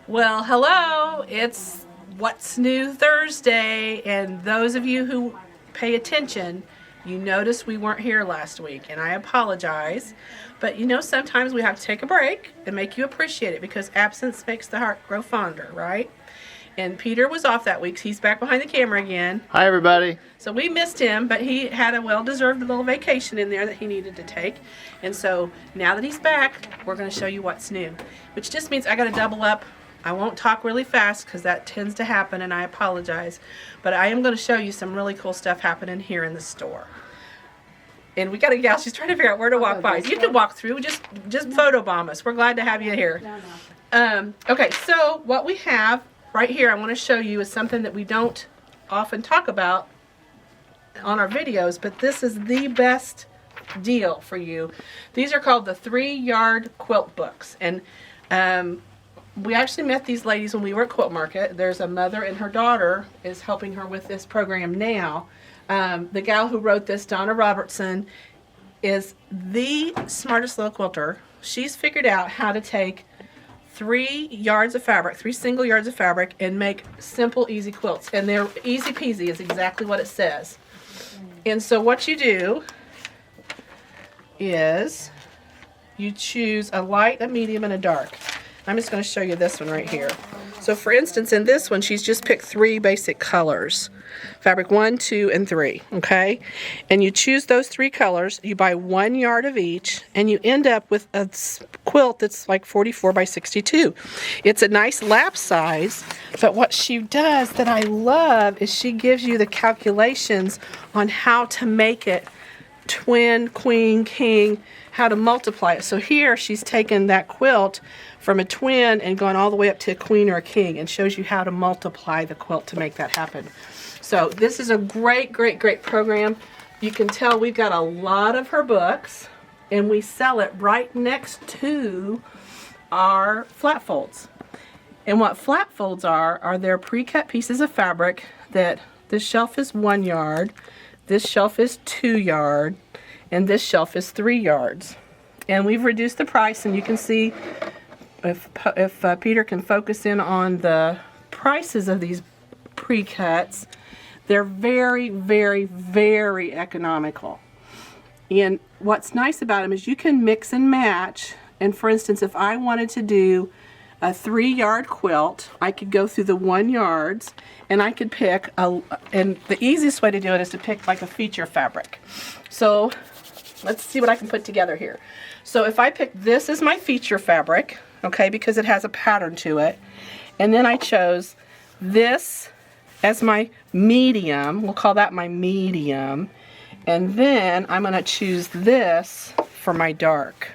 Well, hello, it's What's New Thursday, and those of you who pay attention, you noticed we weren't here last week, and I apologize, but you know sometimes we have to take a break and make you appreciate it because absence makes the heart grow fonder, right? And Peter was off that week, so he's back behind the camera again. Hi, everybody. So we missed him, but he had a well-deserved little vacation in there that he needed to take. And so now that he's back, we're going to show you what's new, which just means I got to double up. I won't talk really fast because that tends to happen, and I apologize. But I am going to show you some really cool stuff happening here in the store. And we got a gal, she's trying to figure out where to walk by. You can walk through, just photobomb us. We're glad to have you here. Okay, so what we have right here I want to show you is something that we don't often talk about on our videos, but this is the best deal for you. These are called the 3-yard quilt books, and we actually met these ladies when we were at Quilt Market. There's a mother and her daughter is helping her with this program now. The gal who wrote this, Donna Robertson, is the smartest little quilter. She's figured out how to take 3 yards of fabric, 3 single yards of fabric, and make simple, easy quilts. And they're easy peasy is exactly what it says. And so what you do is you choose a light, a medium, and a dark. I'm just going to show you this one right here. So for instance, in this one, she's just picked 3 basic colors. Fabric 1, 2, and 3, okay? And you choose those 3 colors, you buy 1 yard of each, and you end up with a quilt that's like 44 by 62. It's a nice lap size, but what she does that I love is she gives you the calculations on how to make it twin, queen, king, how to multiply it. So here she's taken that quilt from a twin and gone all the way up to a queen or a king and shows you how to multiply the quilt to make that happen. So this is a great, great, great program. You can tell we've got a lot of her books, and we sell it right next to our flat folds. And what flat folds are they're pre-cut pieces of fabric that this shelf is 1 yard, this shelf is 2 yard, and this shelf is 3 yards. And we've reduced the price, and you can see if Peter can focus in on the prices of these pre-cuts, they're very, very, very economical. And what's nice about them is you can mix and match. And for instance, if I wanted to do a 3-yard quilt, I could go through the 1 yards, and I could pick and the easiest way to do it is to pick like a feature fabric. So let's see what I can put together here. So if I pick this as my feature fabric, okay, because it has a pattern to it, and then I chose this as my medium, we'll call that my medium, and then I'm going to choose this for my dark.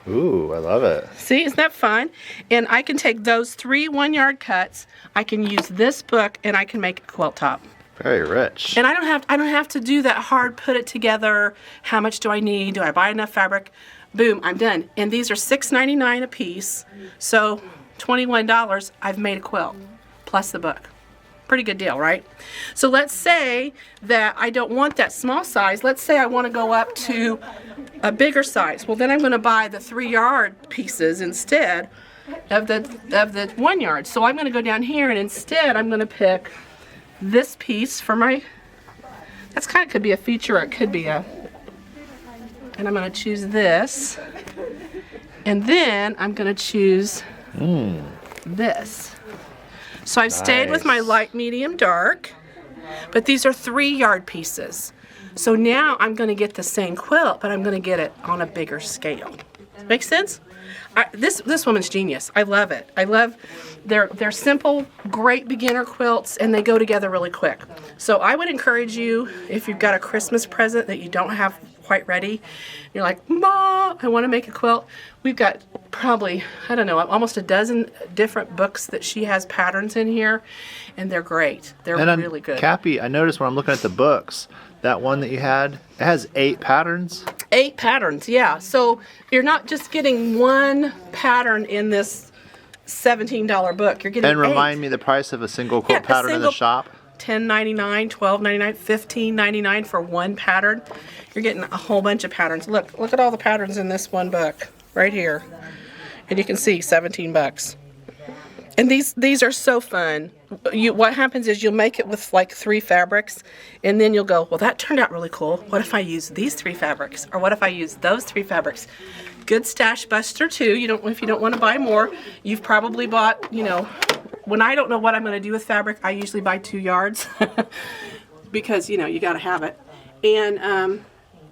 Ooh, I love it. See, isn't that fun? And I can take those 3 1-yard cuts, I can use this book, and I can make a quilt top. Very rich. And I don't have to do that hard put it together. How much do I need? Do I buy enough fabric? Boom, I'm done. And these are $6.99 a piece. So $21, I've made a quilt plus the book. Pretty good deal, right? So let's say that I don't want that small size. Let's say I want to go up to a bigger size. Well, then I'm going to buy the 3-yard pieces instead of the 1 yard. So I'm going to go down here, and instead I'm going to pick this piece for my, that's kind of could be a feature, or it could be a, and I'm going to choose this, and then I'm going to choose this. So I've stayed with my light, medium, dark, but these are 3-yard pieces. So now I'm going to get the same quilt, but I'm going to get it on a bigger scale. Make sense? This woman's genius. I love it. I love they're simple, great beginner quilts, and they go together really quick. So I would encourage you, if you've got a Christmas present that you don't have quite ready, you're like, Ma, I want to make a quilt. We've got probably, I don't know, almost a dozen different books that she has patterns in here, and they're great. They're really good. Cappy, I noticed when I'm looking at the books, that one that you had, it has 8 patterns. 8 patterns, yeah. So you're not just getting one pattern in this $17 book. You're getting 8. And remind me the price of a single quilt pattern in the shop. $10.99, $12.99, $15.99 for one pattern. You're getting a whole bunch of patterns. Look at all the patterns in this one book right here. And you can see 17 bucks. And these are so fun. What happens is you'll make it with like 3 fabrics, and then you'll go, well, that turned out really cool. What if I use these 3 fabrics? Or what if I use those 3 fabrics? Good stash buster too. If you don't want to buy more, you've probably bought, when I don't know what I'm going to do with fabric, I usually buy 2 yards because, you got to have it. And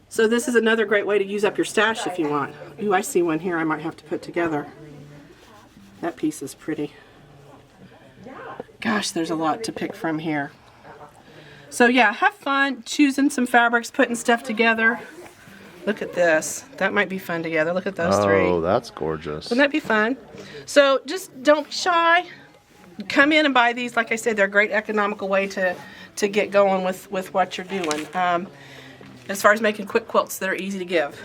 so this is another great way to use up your stash if you want. Ooh, I see one here I might have to put together. That piece is pretty. Gosh, there's a lot to pick from here. So yeah, have fun choosing some fabrics, putting stuff together. Look at this. That might be fun together. Look at those 3. Oh, that's gorgeous. Wouldn't that be fun? So just don't be shy. Come in and buy these. Like I said, they're a great economical way to get going with what you're doing. As far as making quick quilts that are easy to give.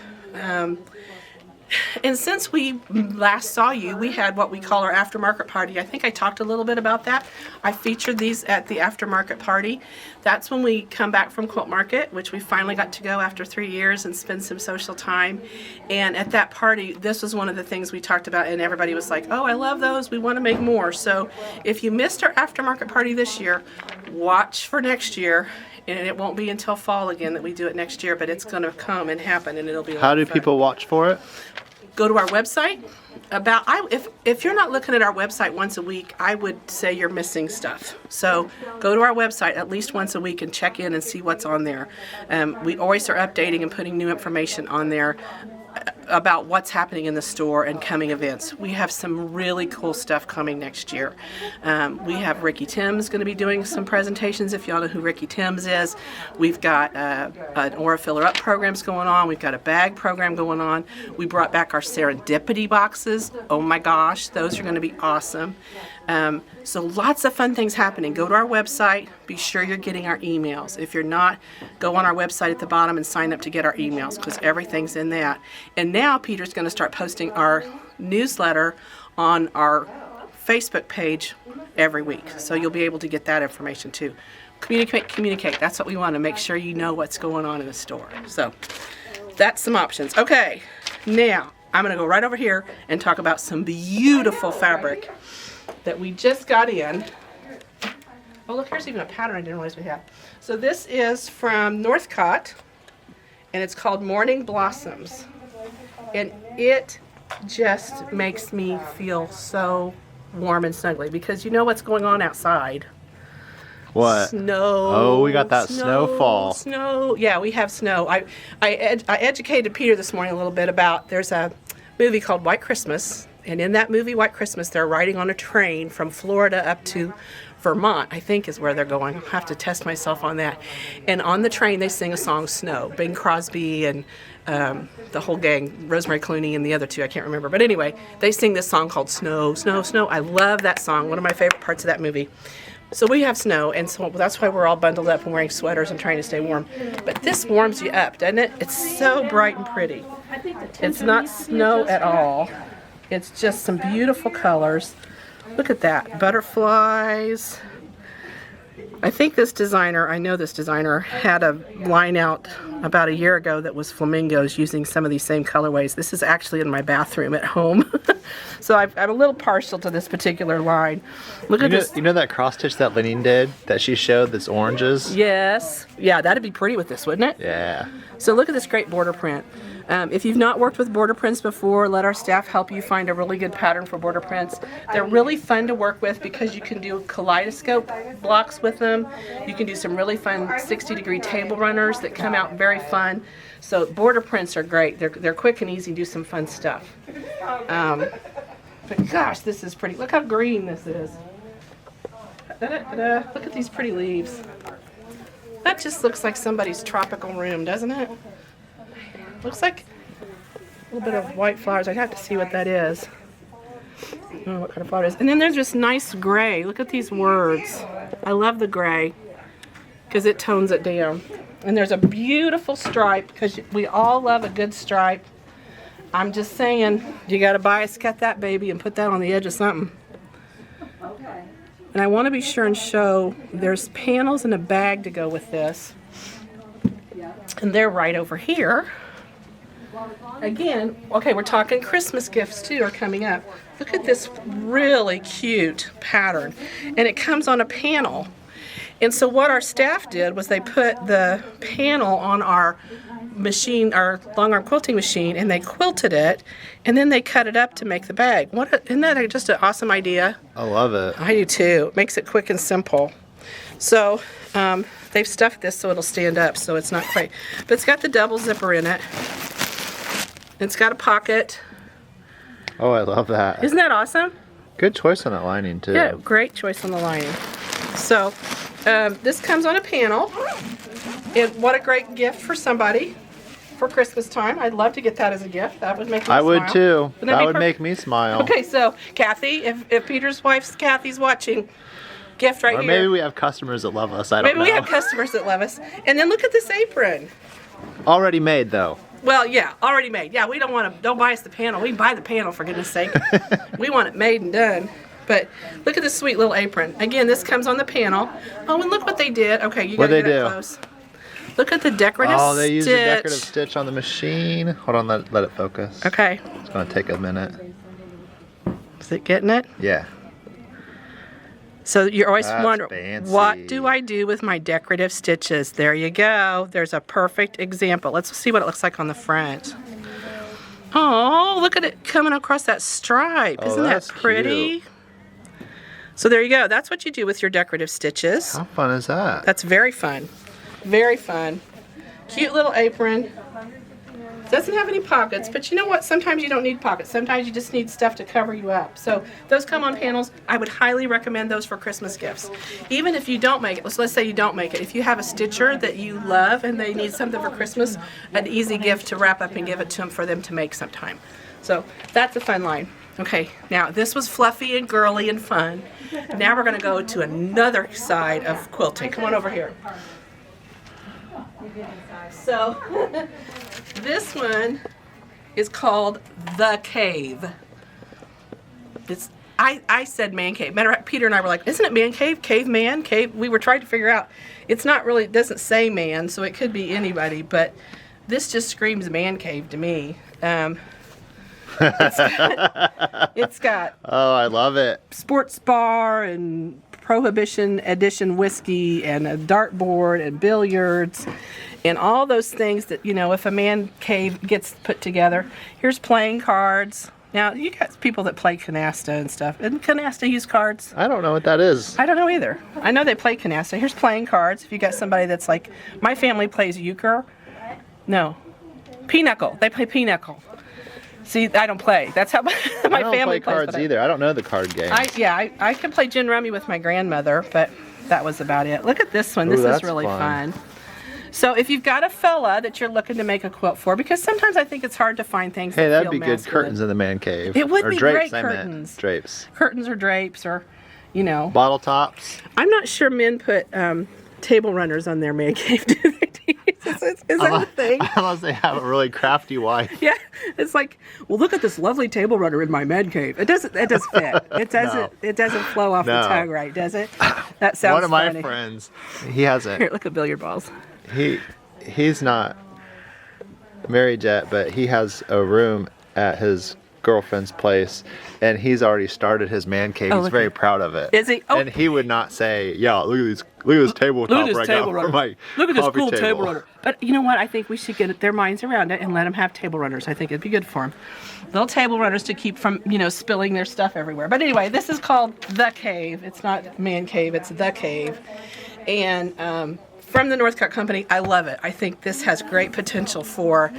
And since we last saw you, we had what we call our aftermarket party. I think I talked a little bit about that. I featured these at the aftermarket party. That's when we come back from Quilt Market, which we finally got to go after 3 years and spend some social time. And at that party, this was one of the things we talked about, and everybody was like, oh, I love those. We want to make more. So if you missed our aftermarket party this year, watch for next year. And it won't be until fall again that we do it next year, but it's going to come and happen, and it'll be a lot How do of fun. people watch for it? Go to our website. If you're not looking at our website once a week, I would say you're missing stuff. So go to our website at least once a week and check in and see what's on there. We always are updating and putting new information on there about what's happening in the store and coming events. We have some really cool stuff coming next year. We have Ricky Timms going to be doing some presentations, if y'all know who Ricky Timms is. We've got an Aura Filler Up programs going on. We've got a bag program going on. We brought back our Serendipity boxes. Oh my gosh, those are going to be awesome. So lots of fun things happening. Go to our website. Be sure you're getting our emails. If you're not, go on our website at the bottom and sign up to get our emails because everything's in that. And now Peter's going to start posting our newsletter on our Facebook page every week. So you'll be able to get that information too. Communicate. That's what we want to make sure you know what's going on in the store. So that's some options. Okay, now I'm going to go right over here and talk about some beautiful fabric that we just got in. Oh, look, here's even a pattern I didn't realize we had. So this is from Northcott, and it's called Morning Blossoms. And it just makes me feel so warm and snuggly because you know what's going on outside. What? Snow. Oh, we got that snowfall. Snow. Yeah, we have snow. I educated Peter this morning a little bit about, there's a movie called White Christmas. And in that movie, White Christmas, they're riding on a train from Florida up to Vermont, I think is where they're going. I'll have to test myself on that. And on the train, they sing a song, Snow. Bing Crosby and the whole gang, Rosemary Clooney and the other 2, I can't remember. But anyway, they sing this song called Snow, Snow, Snow. I love that song, one of my favorite parts of that movie. So we have snow, and so that's why we're all bundled up and wearing sweaters and trying to stay warm. But this warms you up, doesn't it? It's so bright and pretty. It's not snow at all. It's just some beautiful colors. Look at that. Butterflies. I think I know this designer had a line out about a year ago that was flamingos using some of these same colorways. This is actually in my bathroom at home. So I'm a little partial to this particular line. Look at this. You know that cross stitch that Lenine did that she showed that's oranges? Yes. Yeah, that'd be pretty with this, wouldn't it? Yeah. So look at this great border print. If you've not worked with border prints before, let our staff help you find a really good pattern for border prints. They're really fun to work with because you can do kaleidoscope blocks with them. You can do some really fun 60-degree table runners that come out very fun. So border prints are great. They're quick and easy to do some fun stuff. But gosh, this is pretty. Look how green this is. Da-da-da-da. Look at these pretty leaves. That just looks like somebody's tropical room, doesn't it? Looks like a little bit of white flowers. I'd have to see what that is. I don't know what kind of flower it is. And then there's this nice gray. Look at these words. I love the gray because it tones it down. And there's a beautiful stripe because we all love a good stripe. I'm just saying, you got to bias cut that baby and put that on the edge of something. And I want to be sure and show there's panels and a bag to go with this. And they're right over here. again, okay, we're talking Christmas gifts too are coming up. Look at this really cute pattern. And it comes on a panel. And so what our staff did was they put the panel on our machine, our long arm quilting machine, and they quilted it, and then they cut it up to make the bag. Isn't that just an awesome idea? I love it. I do too. It makes it quick and simple. So they've stuffed this so it'll stand up, so it's not quite. But it's got the double zipper in it. It's got a pocket. Oh, I love that. Isn't that awesome? Good choice on that lining too. Yeah, great choice on the lining. So this comes on a panel. And what a great gift for somebody for Christmas time. I'd love to get that as a gift. That would make me smile. I would too. Wouldn't That be would make me smile. Okay, so Kathy, if Peter's wife's Kathy's watching, gift right Or here. maybe we have customers that love us. I don't know. Maybe we have customers that love us. And then look at this apron. Already made though. Well, yeah, already made. Yeah, we don't buy us the panel. We can buy the panel, for goodness sake. We want it made and done. But look at this sweet little apron. Again, this comes on the panel. Oh, and look what they did. Okay, you gotta get up close. Look at the decorative stitch. Oh, they used a decorative stitch on the machine. Hold on, let it focus. Okay. It's gonna take a minute. Is it getting it? Yeah. So you're always That's wondering, fancy. what do I do with my decorative stitches? There you go. There's a perfect example. Let's see what it looks like on the front. Oh, look at it coming across that stripe. Oh, Isn't that that's pretty? cute. So there you go. That's what you do with your decorative stitches. How fun is that? That's very fun. Very fun. Cute little apron. Doesn't have any pockets, but you know what? Sometimes you don't need pockets. Sometimes you just need stuff to cover you up. So those come on panels. I would highly recommend those for Christmas gifts. Even if you don't make it, let's say you don't make it. If you have a stitcher that you love and they need something for Christmas, an easy gift to wrap up and give it to them for them to make sometime. So that's a fun line. Okay, now this was fluffy and girly and fun. Now we're going to go to another side of quilting. Come on over here. So this one is called The Cave. I said man cave. Matter of fact, Peter and I were like, isn't it man cave? Caveman? Cave? We were trying to figure out. It's not really, it doesn't say man, so it could be anybody, but this just screams man cave to me. It's got Oh, I love it. sports bar and Prohibition edition whiskey and a dartboard and billiards and all those things that, you know, if a man cave gets put together. Here's playing cards. Now, you got people that play canasta and stuff. Didn't canasta use cards? I don't know what that is. I don't know either. I know they play canasta. Here's playing cards. If you got somebody that's like, my family plays euchre. No. Pinochle. They play pinochle. See, I don't play. That's how my I don't family play plays. cards either. I don't know the card game. I can play gin rummy with my grandmother, but that was about it. Look at this one. Ooh, This is that's really fun. fun. So if you've got a fella that you're looking to make a quilt for, because sometimes I think it's hard to find things Hey, that that'd feel be good masculine. curtains in the man cave. It would or be drapes, great I meant. curtains. Drapes. Curtains or drapes or, you know. Bottle tops. I'm not sure men put table runners on their man cave, do they? Is that a thing? Unless they have a really crafty wife. Yeah, it's like, well, look at this lovely table runner in my man cave. It doesn't fit. It doesn't. No. It doesn't flow off the No. tongue right, does it? That sounds One of my funny. friends, he has Here, it. look at billiard balls. He's not married yet, but he has a room at his girlfriend's place, and he's already started his man cave. Oh, He's look very at- proud of it. Is he? Oh. And he would not say, "Yeah, look at this tabletop Look at this right table now for runner. my Look at this coffee cool table. table runner. But you know what? I think we should get their minds around it and let them have table runners. I think it'd be good for them. Little table runners to keep from, you know, spilling their stuff everywhere. But anyway, this is called The Cave. It's not Man Cave, it's The Cave. And from the Northcutt Company, I love it. I think this has great potential for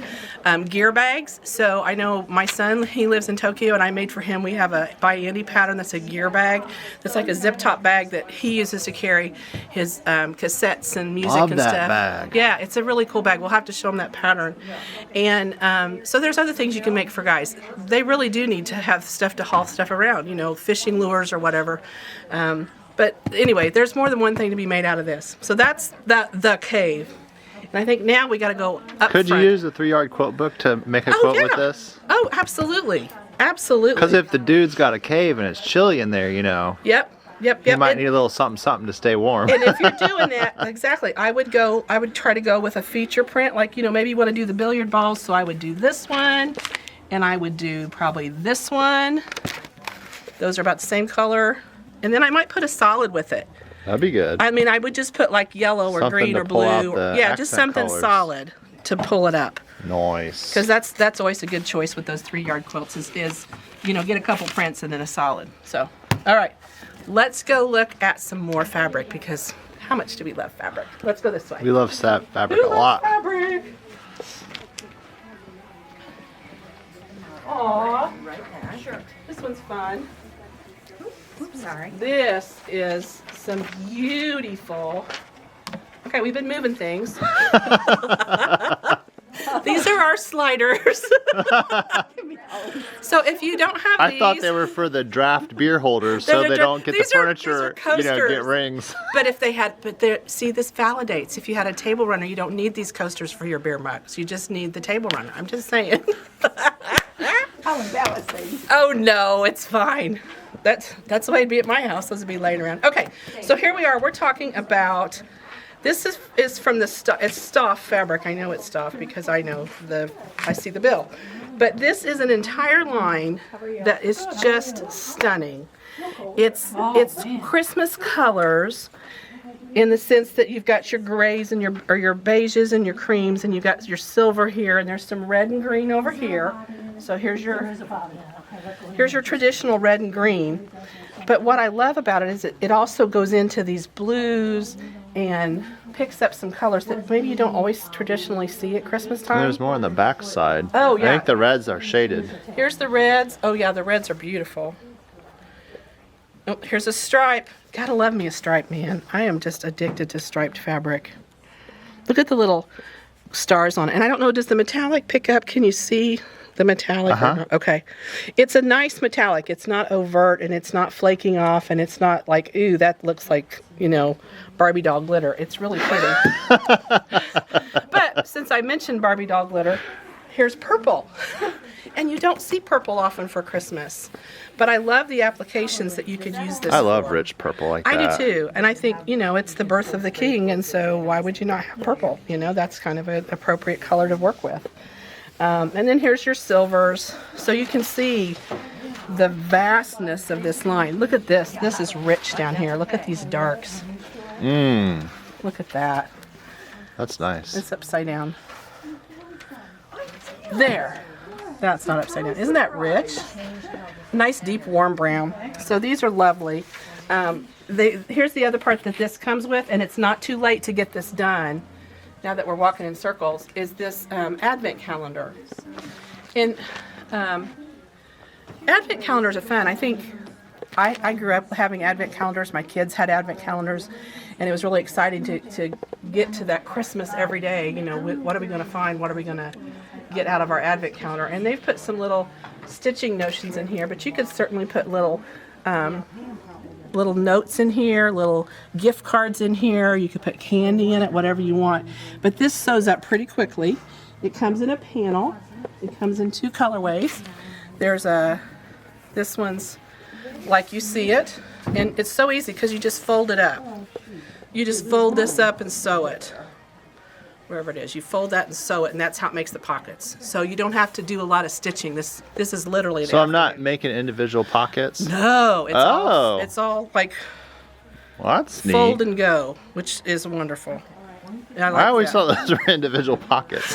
gear bags. So I know my son, he lives in Tokyo, and I made for him, we have a by Andy pattern that's a gear bag. That's like a zip top bag that he uses to carry his cassettes and music Love and that stuff. bag. Yeah, it's a really cool bag. We'll have to show him that pattern. And so there's other things you can make for guys. They really do need to have stuff to haul stuff around, you know, fishing lures or whatever. But anyway, there's more than one thing to be made out of this. So that's the cave. And I think now we got to go up Could you front. use the 3-yard quilt book to make a quilt with this? Oh, absolutely. Absolutely. Because if the dude's got a cave and it's chilly in there, you know. Yep. Yep. You might And- need a little something to stay warm. And if you're doing that, exactly, I would try to go with a feature print, like, maybe you want to do the billiard balls, so I would do this one, and I would do probably this one. Those are about the same color. And then I might put a solid with it. That'd be good. I mean, I would just put like yellow or Something green to or pull out blue. the Yeah, just accent something colors. solid to pull it up. Nice. Because that's always a good choice with those 3-yard quilts is get a couple prints and then a solid. So, all right. Let's go look at some more fabric because how much do we love fabric? Let's go this way. We love fabric Who a loves lot. fabric? Aw. Sure. This one's fun. Oops, sorry. This is some beautiful. Okay, we've been moving things. These are our sliders. So if you don't have I these, thought they were for the draft beer holders so They're they the- don't get the these are furniture, coasters. get rings. But if they had, see, this validates. If you had a table runner, you don't need these coasters for your beer mugs. You just need the table runner. I'm just saying. How embarrassing. Oh no, it's fine. That's the way it'd be at my house. Those would be laying around. Okay, so here we are. We're talking about. This is from the it's Stoff fabric. I know it's Stoff because I see the bill. But this is an entire line that is just stunning. It's Christmas colors in the sense that you've got your grays and your beiges and your creams, and you've got your silver here, and there's some red and green over here. So here's your traditional red and green. But what I love about it is it also goes into these blues and picks up some colors that maybe you don't always traditionally see at Christmas time. There's more on the back side. Oh, yeah. I think the reds are shaded. Here's the reds. Oh yeah, the reds are beautiful. Oh, here's a stripe. Gotta love me a stripe, man. I am just addicted to striped fabric. Look at the little stars on it. And I don't know, does the metallic pick up? Can you see the metallic? Okay. It's a nice metallic. It's not overt and it's not flaking off and it's not like, ooh, that looks like, Barbie doll glitter. It's really pretty. But since I mentioned Barbie doll glitter, here's purple. And you don't see purple often for Christmas. But I love the applications that you could use this I love for. rich purple like that. I do too. And I think, it's the birth of the king. And so why would you not have purple? That's kind of an appropriate color to work with. And then here's your silvers. So you can see the vastness of this line. Look at this. This is rich down here. Look at these darks. Look at that. That's nice. It's upside down. There. That's not upside down. Isn't that rich? Nice deep warm brown. So these are lovely. Here's the other part that this comes with, and it's not too late to get this done. Now that we're walking in circles, is this advent calendar. And advent calendars are fun. I think I grew up having advent calendars. My kids had advent calendars, and it was really exciting to get to that Christmas every day. What are we going to find? What are we going to get out of our advent calendar? And they've put some little stitching notions in here, but you could certainly put little notes in here, little gift cards in here. You could put candy in it, whatever you want. But this sews up pretty quickly. It comes in a panel. It comes in 2 colorways. There's this one's like you see it, and it's so easy because you just fold it up. You just fold this up and sew it. Wherever it is, you fold that and sew it, and that's how it makes the pockets. So you don't have to do a lot of stitching. This is literally. So I'm not making individual pockets? No, it's all like Well, that's neat. fold and go, which is wonderful. I like I always that. thought those were individual pockets.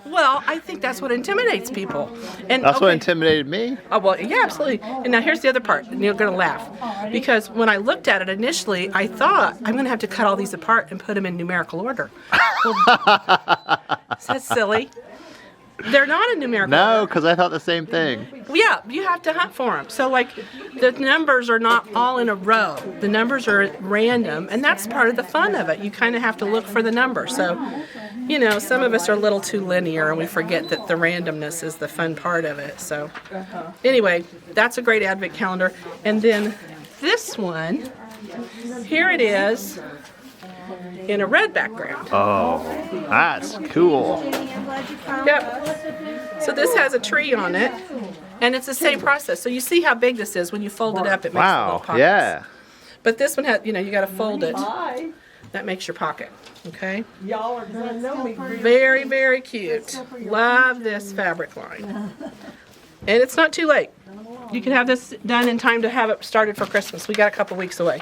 Well, I think that's what intimidates people. And That's what okay. intimidated me. Oh, well, yeah, absolutely. And now here's the other part, and you're going to laugh. Because when I looked at it initially, I thought, I'm going to have to cut all these apart and put them in numerical order. Well, is that silly? They're not in numerical No, order. because I thought the same thing. Yeah, you have to hunt for them. So, like, the numbers are not all in a row. The numbers are random, and that's part of the fun of it. You kind of have to look for the number. So, some of us are a little too linear, and we forget that the randomness is the fun part of it. So, anyway, that's a great advent calendar. And then this one, here it is in a red background. Oh, that's cool. Yep. So this has a tree on it, and it's the same process. So you see how big this is when you fold it up. It makes little Wow, pockets. yeah. But this one has, you know, you got to fold it. Hi. That makes your pocket. Okay. Y'all are gonna know me. Very, very cute. Love this fabric line. And it's not too late. You can have this done in time to have it started for Christmas. We got a couple weeks away.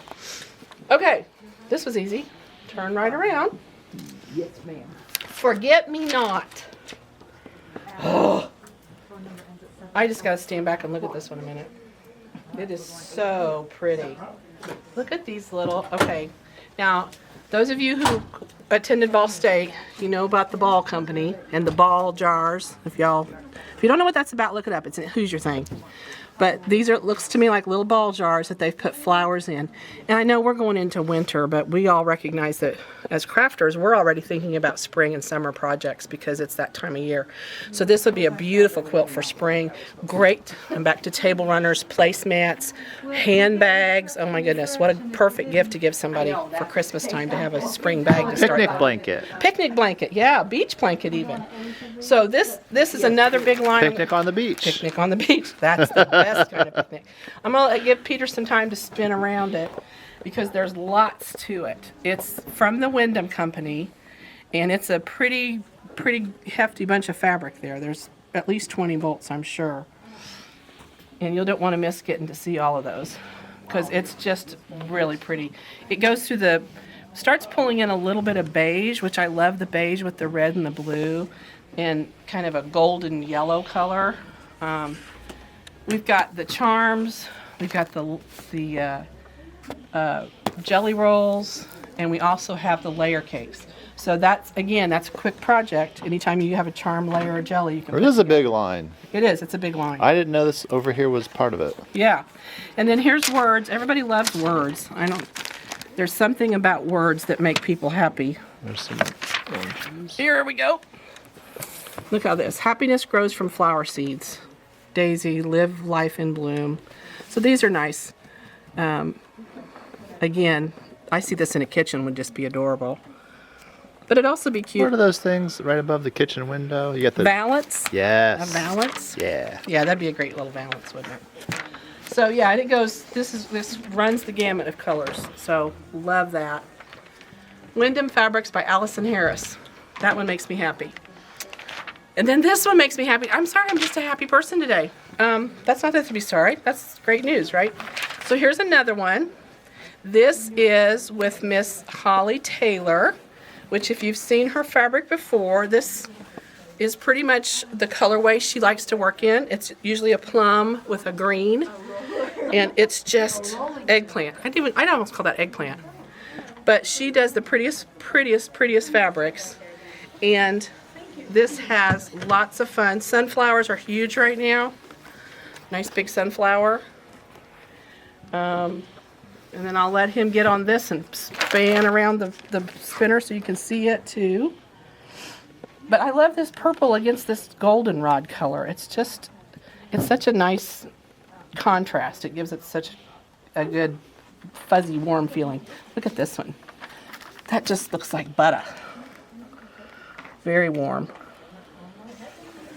Okay, this was easy. Turn right around. Yes, ma'am. Forget me not. Oh. I just gotta stand back and look at this one a minute. It is so pretty. Look at these little, okay. Now, those of you who attended Ball State, you know about the ball company and the ball jars. If you don't know what that's about, look it up. It's in Who's Your Thing. But these are, looks to me like little ball jars that they've put flowers in. And I know we're going into winter, but we all recognize that as crafters, we're already thinking about spring and summer projects because it's that time of year. So this would be a beautiful quilt for spring. Great, and back to table runners, placemats, handbags. Oh my goodness, what a perfect gift to give somebody for Christmas time to have a spring bag to start Picnic with. blanket. Picnic blanket, yeah, beach blanket even. So this is another big line. Picnic on the beach. Picnic on the beach. That's the best kind of picnic. I'm going to give Peter some time to spin around it because there's lots to it. It's from the Wyndham Company, and it's a pretty hefty bunch of fabric there. There's at least 20 volts, I'm sure. And you don't want to miss getting to see all of those because it's just really pretty. It goes through starts pulling in a little bit of beige, which I love the beige with the red and the blue and kind of a golden yellow color. We've got the charms, we've got the jelly rolls, and we also have the layer cakes. So that's a quick project. Anytime you have a charm, layer, or jelly, you can. It is a big line. It is. It's a big line. I didn't know this over here was part of it. Yeah. And then here's words. Everybody loves words. There's something about words that make people happy. There's some oranges. Here we go. Look how this. Happiness grows from flower seeds. Daisy, live life in bloom. So these are nice. Again, I see this in a kitchen would just be adorable. But it'd also be cute. What are those things right above the kitchen window? You got the Valance. Yes. A valance. Yeah. Yeah, that'd be a great little valance, wouldn't it? So yeah, and it goes. This runs the gamut of colors. So love that. Wyndham Fabrics by Allison Harris. That one makes me happy. And then this one makes me happy. I'm sorry, I'm just a happy person today. That's not to be sorry. That's great news, right? So here's another one. This is with Miss Holly Taylor, which if you've seen her fabric before, this is pretty much the colorway she likes to work in. It's usually a plum with a green, and it's just eggplant. I'd almost call that eggplant. But she does the prettiest fabrics, and this has lots of fun. Sunflowers are huge right now. Nice big sunflower. And then I'll let him get on this and span around the spinner so you can see it too. But I love this purple against this goldenrod color. It's such a nice contrast. It gives it such a good fuzzy, warm feeling. Look at this one. That just looks like butter. Very warm.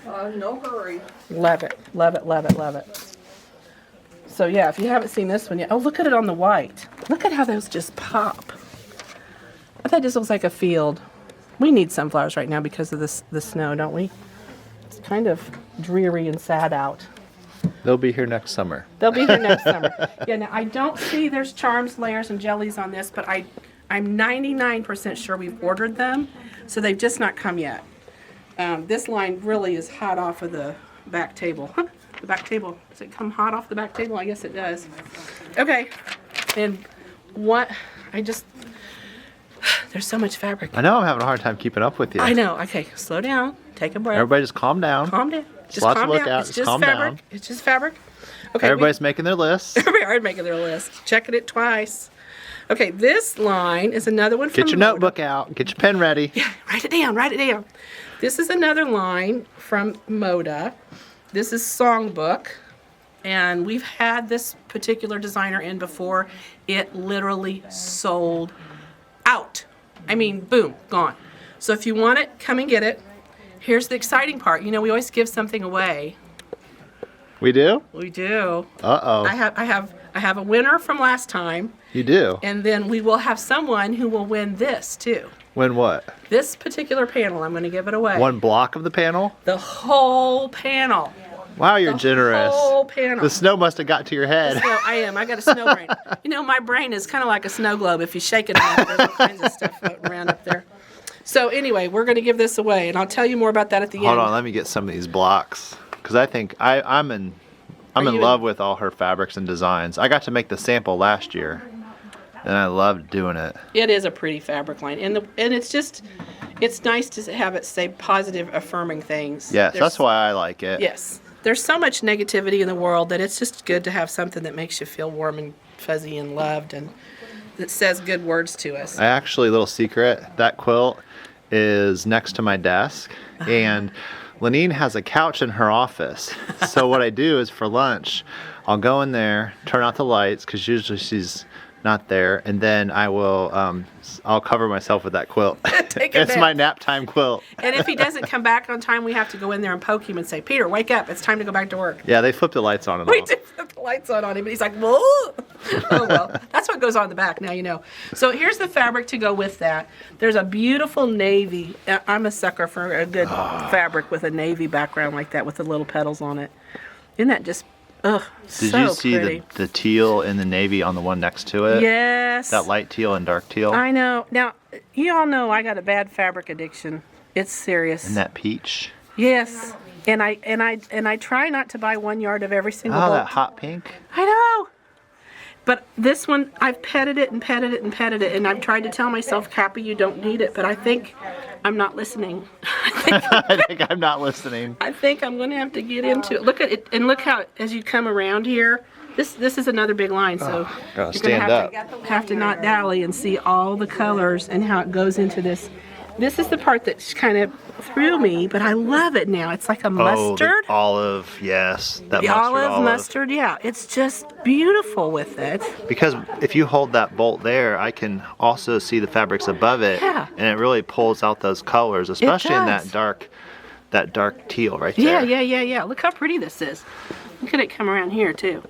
No hurry. Love it, love it, love it, love it. So yeah, if you haven't seen this one yet, oh, look at it on the white. Look at how those just pop. I thought this looks like a field. We need sunflowers right now because of the snow, don't we? It's kind of dreary and sad out. They'll be here next summer. They'll be here next summer. Yeah, now I don't see there's charms, layers, and jellies on this, but I'm 99% sure we've ordered them, so they've just not come yet. This line really is hot off of the back table. The back table. Does it come hot off the back table? I guess it does. Okay. And there's so much fabric. I know I'm having a hard time keeping up with you. I know. Okay, slow down. Take a breath. Everybody just calm down. Calm down. Just Lots calm to look down. at. It's Just just calm fabric. down. It's just fabric. Okay. Everybody's making their list. Everybody are making their list. Checking it twice. Okay, this line is another one from Get your Moda. notebook out. Get your pen ready. Yeah, write it down. Write it down. This is another line from Moda. This is Songbook. And we've had this particular designer in before. It literally sold out. I mean, boom, gone. So if you want it, come and get it. Here's the exciting part. You know, we always give something away. We do? We do. Uh-oh. I have I have a winner from last time, You do? and then we will have someone who will win this too. Win what? This particular panel, I'm going to give it away. One block of the panel? The whole panel. Wow, you're The generous. whole panel. The snow must have got to your head. No, I am. I got a snow brain. You know, my brain is kind of like a snow globe. If you shake it enough, there's all kinds of stuff floating around up there. So anyway, we're going to give this away, and I'll tell you more about that at the end. Hold on, let me get some of these blocks because I think I'm in love with all her fabrics and designs. I got to make the sample last year, and I loved doing it. It is a pretty fabric line, and it's nice to have it say positive, affirming things. Yes, that's why I like it. Yes, there's so much negativity in the world that it's just good to have something that makes you feel warm and fuzzy and loved, and that says good words to us. I actually, little secret, that quilt is next to my desk, and Lenine has a couch in her office. So what I do is for lunch, I'll go in there, turn out the lights, because usually she's not there, and then I'll cover myself with that quilt. Take a It's nap. my nap time quilt. And if he doesn't come back on time, we have to go in there and poke him and say, Peter, wake up. It's time to go back to work. Yeah, they flip the lights on and We off. do put the lights on him, and he's like, whoa. Oh, well, that's what goes on in the back, now you know. So here's the fabric to go with that. There's a beautiful navy. I'm a sucker for a good fabric with a navy background like that with the little petals on it. Isn't that just, ugh, Did so you see pretty. the teal and the navy on the one next to it? Yes. That light teal and dark teal? I know. Now, you all know I got a bad fabric addiction. It's serious. And that peach? Yes. And I try not to buy 1 yard of every single Oh, bolt. that hot pink? I know. But this one, I've petted it and petted it and petted it, and I've tried to tell myself, Cappy, you don't need it, but I think I'm not listening. I think I'm not listening. I think I'm going to have to get into it. Look at it, and look how, as you come around here, this is another big line, so Gotta you're stand going up. to have to not dally and see all the colors and how it goes into this. This is the part that kind of threw me, but I love it now. It's like a Oh, mustard. the olive, yes. That The mustard olive, mustard, yeah. It's just beautiful with it. Because if you hold that bolt there, I can also see the fabrics above it. Yeah. And it really pulls out those colors, especially in does. that dark teal right there. Yeah. Look how pretty this is. Look at it come around here, too.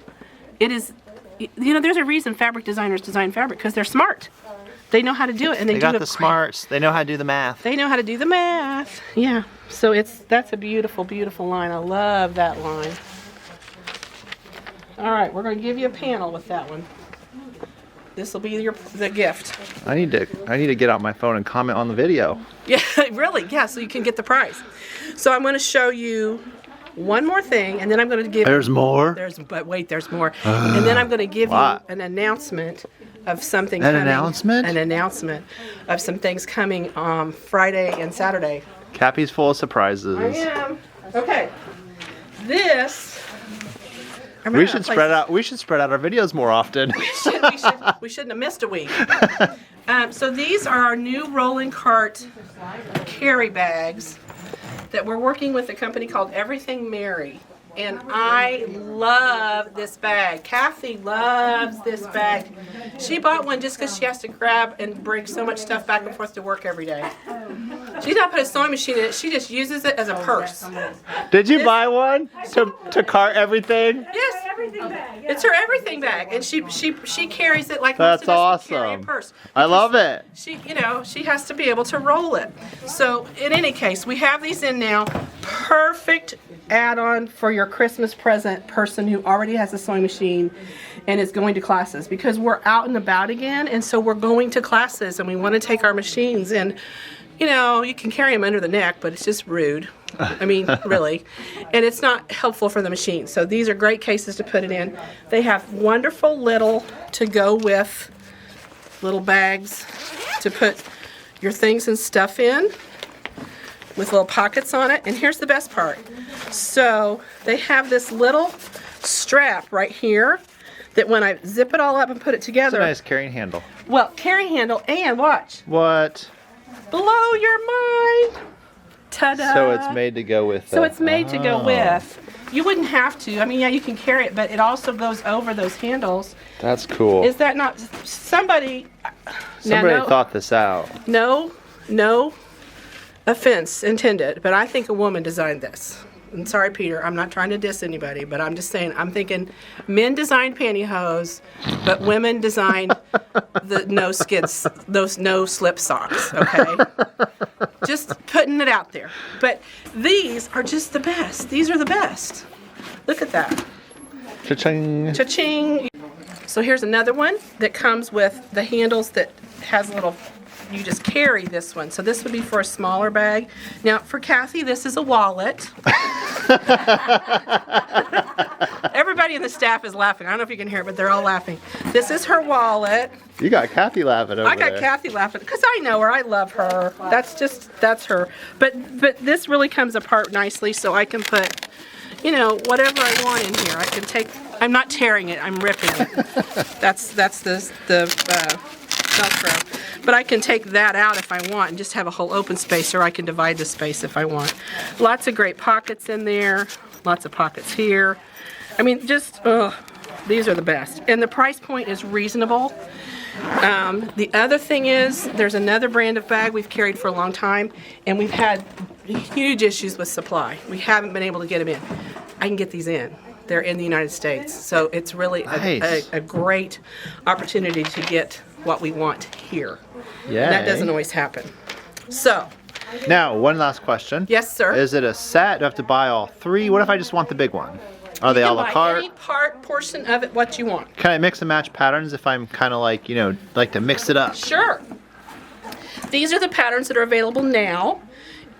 It is, you know, there's a reason fabric designers design fabric, because they're smart. They know how to do it, and they They do got it the great. smarts. They know how to do the math. They know how to do the math. Yeah. So that's a beautiful, beautiful line. I love that line. All right, we're going to give you a panel with that one. This will be the gift. I need to get out my phone and comment on the video. Yeah, really. Yeah, so you can get the prize. So I'm going to show you one more thing, and then I'm going to give. There's more? But wait, there's more. And then I'm going to give you What? an announcement of something An coming. announcement? An announcement of some things coming Friday and Saturday. Cappy's full of surprises. I am. Okay. This. We should spread out our videos more often. We shouldn't have missed a week. So these are our new rolling cart carry bags that we're working with a company called Everything Mary. And I love this bag. Kathy loves this bag. She bought one just because she has to grab and bring so much stuff back and forth to work every day. She's not put a sewing machine in it. She just uses it as a purse. Did you buy one to cart everything? Yes, Everything bag. it's her everything bag, and she carries it like That's most of us would carry a awesome. purse. I love it. She has to be able to roll it. So in any case, we have these in now. Perfect add-on for your Christmas present person who already has a sewing machine and is going to classes, because we're out and about again, and so we're going to classes and we want to take our machines, and you know, you can carry them under the neck, but it's just rude. I mean, really. And it's not helpful for the machine. So these are great cases to put it in. They have wonderful little to go with little bags to put your things and stuff in with little pockets on it. And here's the best part. So they have this little strap right here that when I zip it all up and put it It's together, a nice carrying handle. well, carry handle, and watch, What? blow your mind. Ta-da! So it's made to go with. So it's made to go with. You wouldn't have to. I mean, yeah, you can carry it, but it also goes over those handles. That's cool. Is that not somebody? Somebody no, thought this out. No offense intended, but I think a woman designed this. I'm sorry, Peter, I'm not trying to diss anybody, but I'm just saying, I'm thinking men designed pantyhose, but women designed the no skids, those no slip socks, okay? Just putting it out there. But these are just the best. These are the best. Look at that. Cha-ching. Cha-ching. So here's another one that comes with the handles that has a little, you just carry this one. So this would be for a smaller bag. Now for Kathy, this is a wallet. Everybody in the staff is laughing. I don't know if you can hear it, but they're all laughing. This is her wallet. You got Kathy laughing over I got there. Kathy laughing because I know her. I love her. That's her. But this really comes apart nicely, so I can put, you know, whatever I want in here. I can take. I'm not tearing it. I'm ripping it. That's the Velcro. But I can take that out if I want and just have a whole open space, or I can divide the space if I want. Lots of great pockets in there. Lots of pockets here. I mean, just, these are the best. And the price point is reasonable. The other thing is, there's another brand of bag we've carried for a long time, and we've had huge issues with supply. We haven't been able to get them in. I can get these in. They're in the United States. So it's really Nice. a great opportunity to get what we want here. Yeah. That doesn't always happen. So, Now, one last question. yes, sir. Is it a set? Do I have to buy all three? What if I just want the big one? Are they You a can la buy carte? any portion of it what you want. Can I mix and match patterns if I'm kind of like, you know, like to mix it up? Sure. These are the patterns that are available now.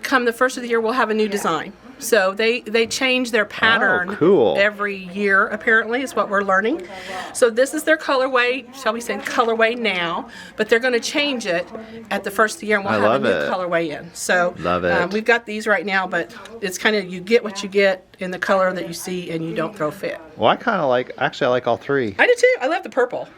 Come the first of the year, we'll have a new design. So they change their pattern cool. every year, apparently, is what we're learning. So this is their colorway, shall we say colorway now, but they're going to change it at the first of the year, and we'll I have love a new it. colorway in. So Love it. we've got these right now, but it's kind of, you get what you get in the color that you see, and you don't throw fit. Well, I kind of like, actually I like all three. I do too. I love the purple.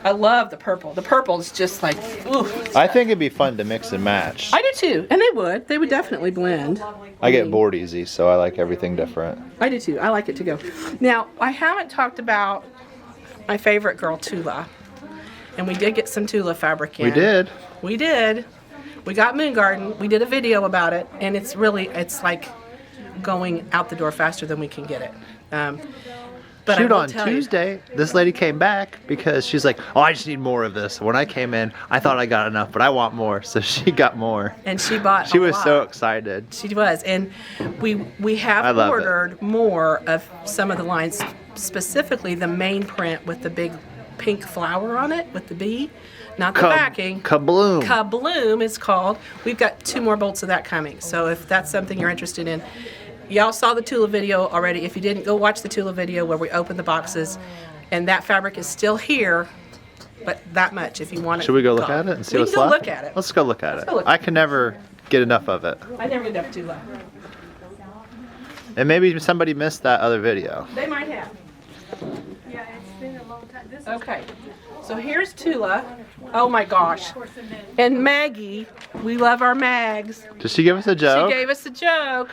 I love the purple. The purple is just like, ooh. I think it'd be fun to mix and match. I do too, and they would. They would definitely blend. I get bored easy, so I like everything different. I do too. I like it to go. Now, I haven't talked about my favorite girl, Tula. And we did get some Tula fabric in. We did. We did. We got Moon Garden. We did a video about it, and it's like going out the door faster than we can get it. But I Shoot, will on tell you- Tuesday, this lady came back because she's like, oh, I just need more of this. When I came in, I thought I got enough, but I want more. So she got more. And she bought She a was lot. so excited. She was, and we I have love it. ordered more of some of the lines, specifically the main print with the big pink flower on it with the bee, not the backing. Kabloom. Kabloom is called. We've got 2 more bolts of that coming. So if that's something you're interested in, y'all saw the Tula video already. If you didn't, go watch the Tula video where we open the boxes, and that fabric is still here. But that much, if you want it. Should we go look at it and see we what's can go left? look at it. Let's go look at it. go look I at can never get enough of it. I never get enough Tula. And maybe somebody missed that other video. They might have. Yeah, it's been a long time. This is Okay, so here's Tula. Oh my gosh. And Maggie, we love our Mags. Did she give us a joke? She gave us a joke.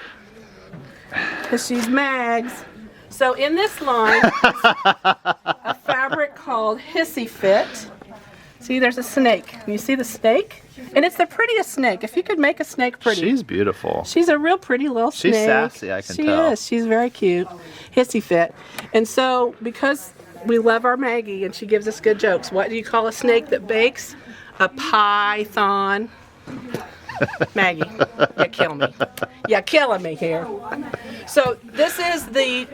Because she's Mags. So in this line, a fabric called Hissy Fit. See, there's a snake. Can you see the snake? And it's the prettiest snake. If you could make a snake pretty. She's beautiful. She's a real pretty little She's snake. sassy, I can she tell. She is. She's very cute. Hissy Fit. And so, because we love our Maggie and she gives us good jokes, what do you call a snake that bakes? A python. Maggie, you're killing me. You're killing me here. So this is the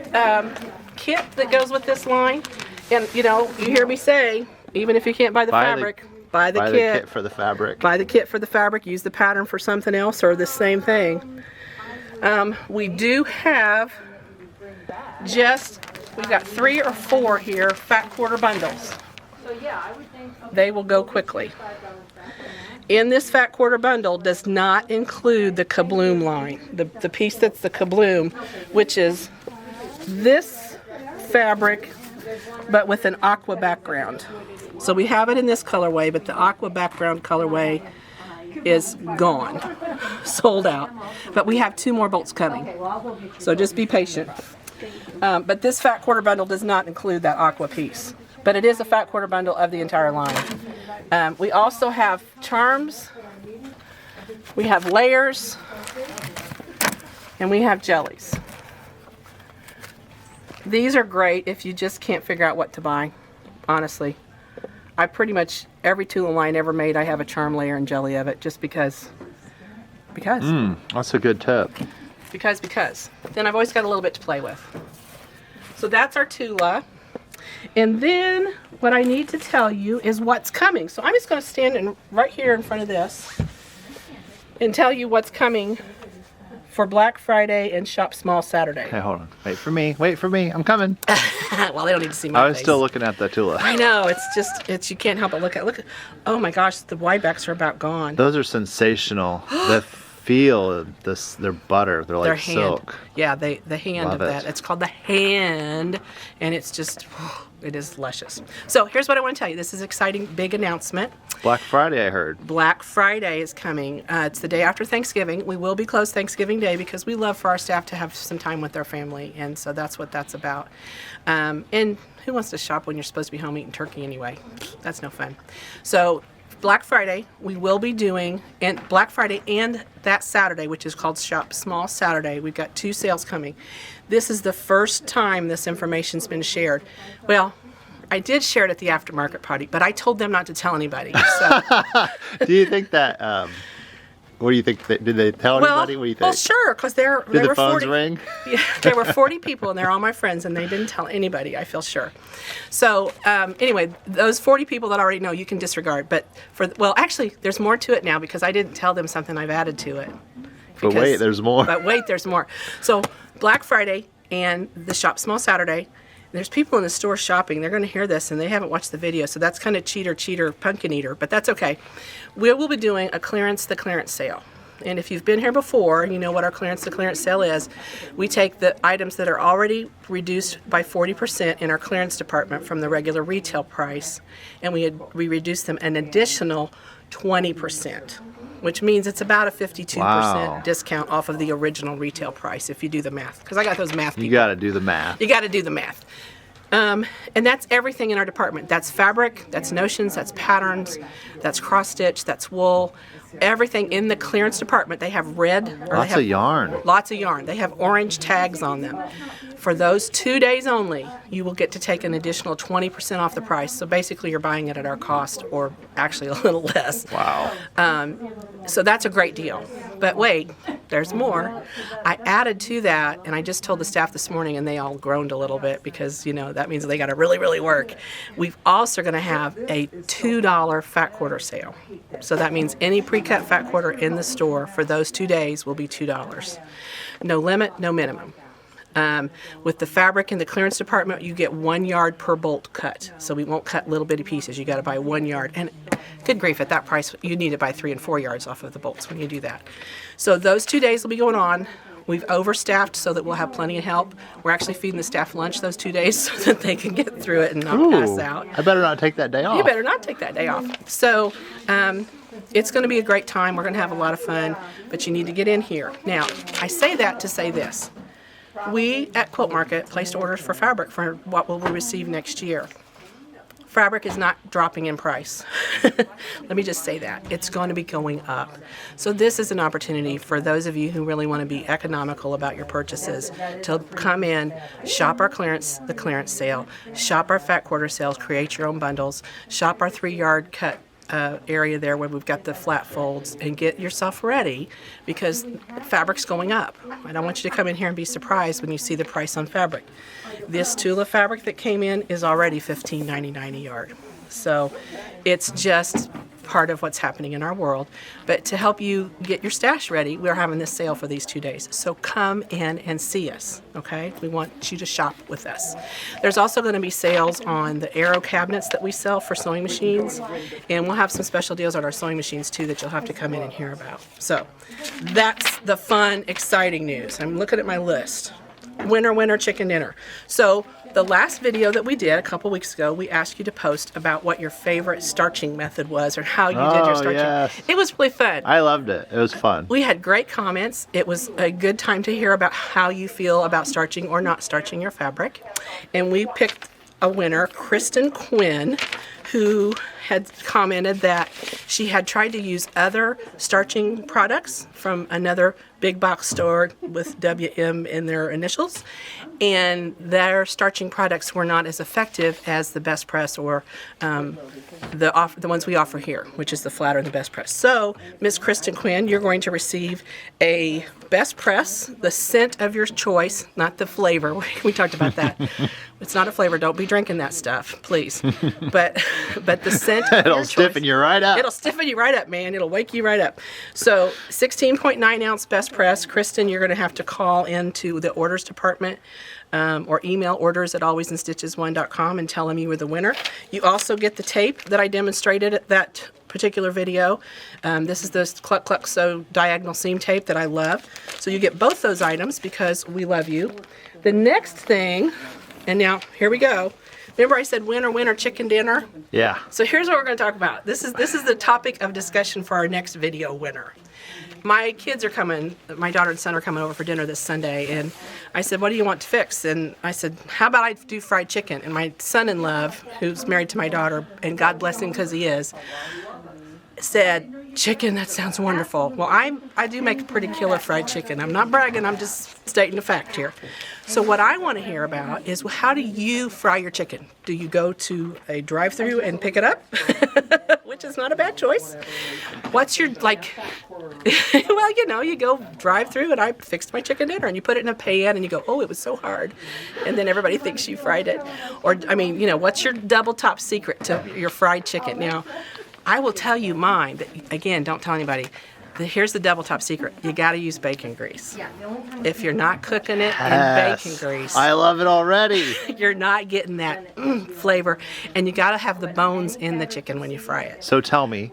kit that goes with this line. And, you know, you hear me say, even if you can't buy the fabric, buy the kit. for the fabric. Buy the kit for the fabric, use the pattern for something else or the same thing. We do have we've got 3 or 4 here, fat quarter bundles. They will go quickly. In this fat quarter bundle does not include the Kabloom line, the piece that's the Kabloom, which is this fabric, but with an aqua background. So we have it in this colorway, but the aqua background colorway is gone, sold out. But we have 2 more bolts coming, so just be patient. But this fat quarter bundle does not include that aqua piece, but it is a fat quarter bundle of the entire line. We also have charms, we have layers, and we have jellies. These are great if you just can't figure out what to buy, honestly. I pretty much, every Tula line ever made, I have a charm layer and jelly of it, just because. That's a good tip. Because. Then I've always got a little bit to play with. So that's our Tula. And then what I need to tell you is what's coming. So I'm just going to stand right here in front of this and tell you what's coming for Black Friday and Shop Small Saturday. Okay, hold on. Wait for me. I'm coming. Well, they don't need to see my I was face. still looking at the Tula. I know, it's you can't help but look at, oh my gosh, the widebacks are about gone. Those are sensational. The feel, they're butter. They're like Their hand. silk. Yeah, the hand Love of it. that. It's called the hand, and it's just, it is luscious. So here's what I want to tell you. This is an exciting, big announcement. Black Friday, I heard. Black Friday is coming. It's the day after Thanksgiving. We will be closed Thanksgiving Day because we love for our staff to have some time with their family, and so that's what that's about. And who wants to shop when you're supposed to be home eating turkey anyway? That's no fun. So Black Friday, we will be doing, and Black Friday and that Saturday, which is called Shop Small Saturday, we've got 2 sales coming. This is the first time this information's been shared. Well, I did share it at the aftermarket party, but I told them not to tell anybody. So. Do you think that, what do you think? Did they tell anybody? What do you think? Well, sure, because there Did the were phones 40. ring? Yeah, there were 40 people, and they're all my friends, and they didn't tell anybody, I feel sure. So anyway, those 40 people that already know, you can disregard. But well, actually, there's more to it now because I didn't tell them something I've added to it. But wait, there's more. But wait, there's more. So Black Friday and the Shop Small Saturday, there's people in the store shopping. They're going to hear this, and they haven't watched the video, so that's kind of cheater, pumpkin eater, but that's okay. We will be doing a the clearance sale. And if you've been here before, you know what our the clearance sale is. We take the items that are already reduced by 40% in our clearance department from the regular retail price, and we reduce them an additional 20%, which means it's about a 52% Wow. discount off of the original retail price if you do the math. Because I got those math people. You got to do the math. You got to do the math. And that's everything in our department. That's fabric, that's notions, that's patterns, that's cross stitch, that's wool. Everything in the clearance department. They have red. Or Lots they have of yarn. Lots of yarn. They have orange tags on them. For those 2 days only, you will get to take an additional 20% off the price. So basically, you're buying it at our cost, or actually a little less. Wow. So that's a great deal. But wait, there's more. I added to that, and I just told the staff this morning, and they all groaned a little bit because, you know, that means they got to really, really work. We've also going to have a $2 fat quarter sale. So that means any pre-cut fat quarter in the store for those 2 days will be $2. No limit, no minimum. With the fabric in the clearance department, you get 1 yard per bolt cut. So we won't cut little bitty pieces. You got to buy 1 yard. And good grief, at that price, you need to buy 3 and 4 yards off of the bolts when you do that. So those 2 days will be going on. We've overstaffed so that we'll have plenty of help. We're actually feeding the staff lunch those 2 days so that they can get through it and not pass out. I better not take that day off. You better not take that day off. So it's going to be a great time. We're going to have a lot of fun, but you need to get in here. Now, I say that to say this. We at Quilt Market placed orders for fabric for what will we receive next year. Fabric is not dropping in price. Let me just say that. It's going to be going up. So this is an opportunity for those of you who really want to be economical about your purchases to come in, shop our the clearance sale, shop our fat quarter sales, create your own bundles, shop our 3 yard cut area there where we've got the flat folds, and get yourself ready because fabric's going up. I don't want you to come in here and be surprised when you see the price on fabric. This Tula fabric that came in is already $15.99 a yard. So it's just part of what's happening in our world. But to help you get your stash ready, we're having this sale for these 2 days. So come in and see us, okay? We want you to shop with us. There's also going to be sales on the Aero cabinets that we sell for sewing machines, and we'll have some special deals on our sewing machines too that you'll have to come in and hear about. So that's the fun, exciting news. I'm looking at my list. Winner, chicken dinner. So the last video that we did a couple weeks ago, we asked you to post about what your favorite starching method was or how you did your starching. Yes. It was really fun. I loved it. It was fun. We had great comments. It was a good time to hear about how you feel about starching or not starching your fabric. And we picked a winner, Kristen Quinn, who had commented that she had tried to use other starching products from another big box store with WM in their initials, and their starching products were not as effective as the Best Press or the ones we offer here, which is the Flatter and the Best Press. So, Miss Kristen Quinn, you're going to receive a Best Press, the scent of your choice, not the flavor. We talked about that. It's not a flavor. Don't be drinking that stuff, please. But the scent of It'll your stiffen choice. you right up. It'll stiffen you right up, man. It'll wake you right up. So 16.9 ounce Best Press. Kristen, you're going to have to call into the orders department or email orders@alwaysinstitches1.com and tell them you were the winner. You also get the tape that I demonstrated at that particular video. This is the Cluck Cluck Sew diagonal seam tape that I love. So you get both those items because we love you. The next thing, and now here we go. Remember I said winner chicken dinner? Yeah. So here's what we're going to talk about. This is the topic of discussion for our next video winner. My kids are coming, my daughter and son are coming over for dinner this Sunday, and I said, what do you want to fix? And I said, how about I do fried chicken? And my son-in-law, who's married to my daughter, and God bless him because he is, said, chicken, that sounds wonderful. Well, I do make a pretty killer fried chicken. I'm not bragging, I'm just stating a fact here. So what I want to hear about is, well, how do you fry your chicken? Do you go to a drive-thru and pick it up? Which is not a bad choice. What's your, like, well, you know, you go drive-thru and I fixed my chicken dinner, and you put it in a pan and you go, oh, it was so hard. And then everybody thinks you fried it. Or, I mean, you know, what's your double top secret to your fried chicken? Now, I will tell you mine, but again, don't tell anybody. Here's the double top secret. You got to use bacon grease. If you're not cooking it in bacon grease, I love it already. you're not getting that flavor. And you got to have the bones in the chicken when you fry it. So tell me,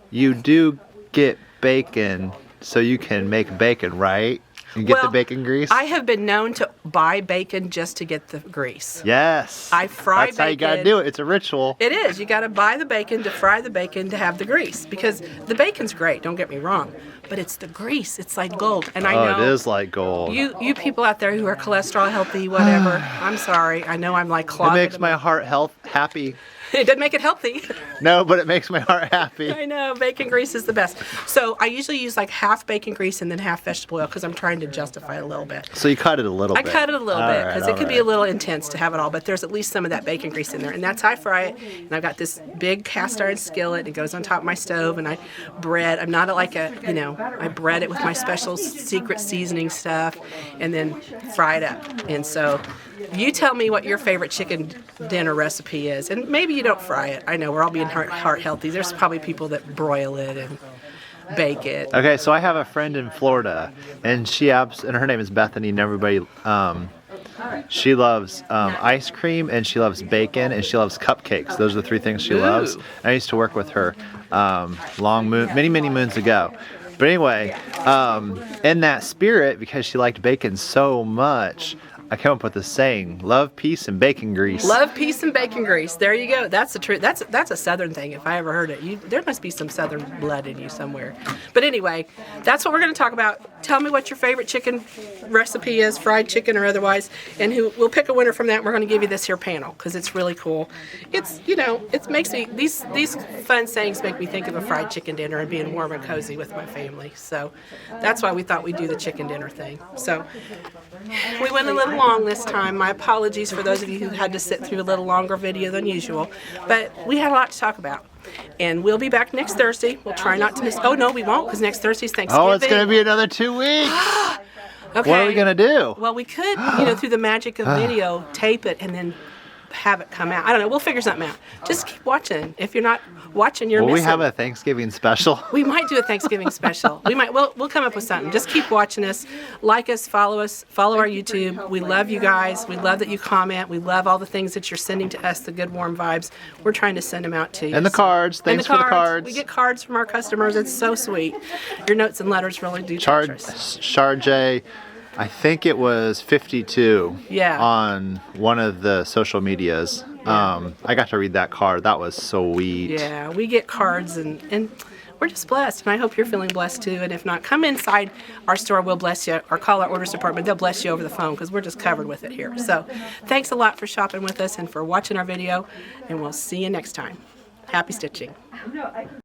you do get bacon so you can make bacon, right? You get the bacon grease? I have been known to buy bacon just to get the grease. Yes. I fry That's how you bacon. gotta do it. It's a ritual. It is. You got to buy the bacon to fry the bacon to have the grease, because the bacon's great. Don't get me wrong, but it's the grease. It's like gold. And I know it is like gold. you people out there who are cholesterol healthy, whatever. I'm sorry. I know I'm like It clogged. makes my heart happy. It doesn't make it healthy. No, but it makes my heart happy. I know, bacon grease is the best. So I usually use like half bacon grease and then half vegetable oil because I'm trying to justify it a little bit. So you cut it a little I bit. cut it a little bit All because right, it could be a little intense to have it all, but there's at least some of that bacon grease in there, and that's how I fry it. And I've got this big cast iron skillet. It goes on top of my stove, and I bread. I'm not like a, you know, I bread it with my special secret seasoning stuff, and then fry it up. And so you tell me what your favorite chicken dinner recipe is, and maybe you don't fry it. I know we're all being heart healthy. There's probably people that broil it and bake it. Okay, so I have a friend in Florida, and and her name is Bethany, and everybody, she loves ice cream, and she loves bacon, and she loves cupcakes. Those are the three things she loves. Ooh. I used to work with her many moons ago. But anyway, in that spirit, because she liked bacon so much, I came up with this saying: love, peace, and bacon grease. Love, peace, and bacon grease. There you go. That's the truth. That's a Southern thing. If I ever heard it, there must be some Southern blood in you somewhere. But anyway, that's what we're going to talk about. Tell me what your favorite chicken recipe is, fried chicken or otherwise, and we'll pick a winner from that. And we're going to give you this here panel because it's really cool. It's, you know, it makes me, these fun sayings make me think of a fried chicken dinner and being warm and cozy with my family. So that's why we thought we'd do the chicken dinner thing. So we went a little long this time. My apologies for those of you who had to sit through a little longer video than usual, but we had a lot to talk about. And we'll be back next Thursday. We'll try not to miss. Oh no, we won't, because next Thursday's Thanksgiving. Oh, it's going to be another 2 weeks. Okay. What are we going to do? Well, we could, you know, through the magic of video, tape it and then have it come out. I don't know. We'll figure something out. Just keep watching. If you're not watching, you're Will we missing. have a Thanksgiving special? We might do a Thanksgiving special. We might. We'll come up with something. Just keep watching us. Like us. Follow our YouTube. We love you guys. We love that you comment. We love all the things that you're sending to us, the good warm vibes. We're trying to send them out to you. And the cards. Thanks for the cards. We get cards from our customers. It's so sweet. Your notes and letters really do touch us. Charge, I think it was 52 Yeah. on one of the social medias. I got to read that card. That was sweet. Yeah, we get cards and we're just blessed. And I hope you're feeling blessed too. And if not, come inside our store. We'll bless you. Or call our orders department. They'll bless you over the phone because we're just covered with it here. So thanks a lot for shopping with us and for watching our video. And we'll see you next time. Happy stitching.